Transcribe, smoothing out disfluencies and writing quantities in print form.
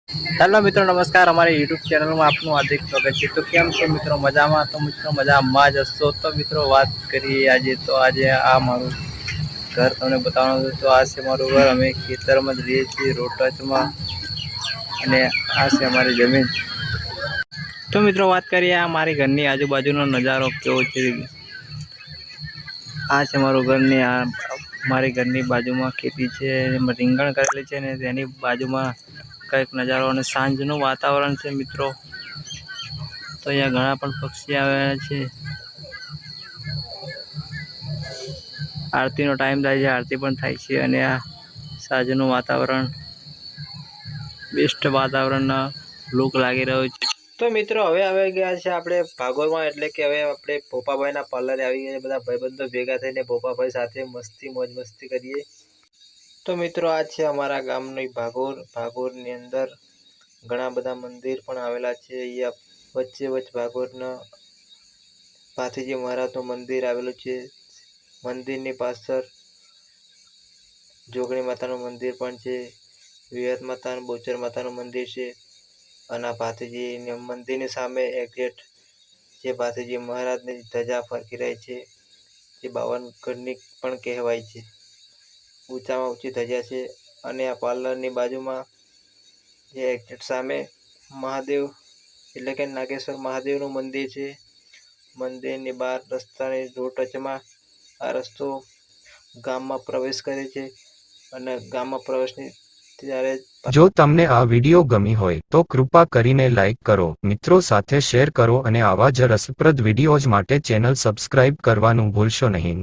Hello મિત્રો, નમસ્કાર. અમારી યુટ્યુબ ચેનલમાં આપનું હાર્દિક સ્વાગત છે. તો કેમ છો મિત્રો? મજામાં? તો મિત્રો મજામાં જ હશો. તો મિત્રો વાત કરીએ આજે આ મારું ઘર તમને બતાવવાનું. તો આ છે મારું ઘર. અમે ખેતરમાં જ રહીએ છીએ, રોટચમાં, અને આ છે અમારી જમીન. તો મિત્રો વાત કરીએ આ મારી ઘરની આજુબાજુનો નજારો કેવો છે. આ છે મારું ઘરની મારી ઘરની બાજુમાં ખેતી છે, રીંગણ કરેલી છે, ને તેની બાજુમાં કંઈક નજારો અને સાંજનું વાતાવરણ છે મિત્રો. તો અહીંયા ઘણા પણ પક્ષી આવ્યા છે. આરતીનો ટાઈમ થાય છે, આરતી પણ થાય છે, અને આ સાંજનું વાતાવરણ બેસ્ટ વાતાવરણના લુક લાગી રહ્યો છે. તો મિત્રો હવે આવી ગયા છે આપણે ભાગોળમાં, એટલે કે હવે આપણે પોપાભાઈના પાર્લરે આવી ગયા. બધા ભાઈબંધો ભેગા થઈને પોપાભાઈ સાથે મોજ મસ્તી કરીએ. તો મિત્રો આ છે અમારા ગામની ભાગોળની અંદર ઘણા બધા મંદિર પણ આવેલા છે. અહીંયા વચ્ચે ભાગોળના ભાથીજી મહારાજનું મંદિર આવેલું છે. મંદિરની પાછળ જોગણી માતાનું મંદિર પણ છે. વિહત માતા, બોચર માતાનું મંદિર છે. અને આ ભાથીજી મંદિરની સામે એક્ઝેક્ટ જે ભાથીજી મહારાજની ધજા ફરકી રહી છે, જે 52 ગજની પણ કહેવાય છે. ઊંચામાં ઊંચી ધજા છે. અને આ પાર્લરની બાજુમાં જે એક્ઝેક્ટ સામે મહાદેવ એટલે કે નાગેશ્વર મહાદેવનું મંદિર છે. મંદિરની બહાર રસ્તાની રોડ ટચમાં આ રસ્તો ગામમાં પ્રવેશ કરે છે. અને ગામમાં પ્રવેશની ત્યારે જો તમને આ વિડીયો ગમી હોય તો કૃપા કરીને લાઈક કરો, મિત્રો સાથે શેર કરો, અને આવા જ રસપ્રદ વિડીયોઝ માટે ચેનલ સબસ્ક્રાઇબ કરવાનું ભૂલશો નહીં.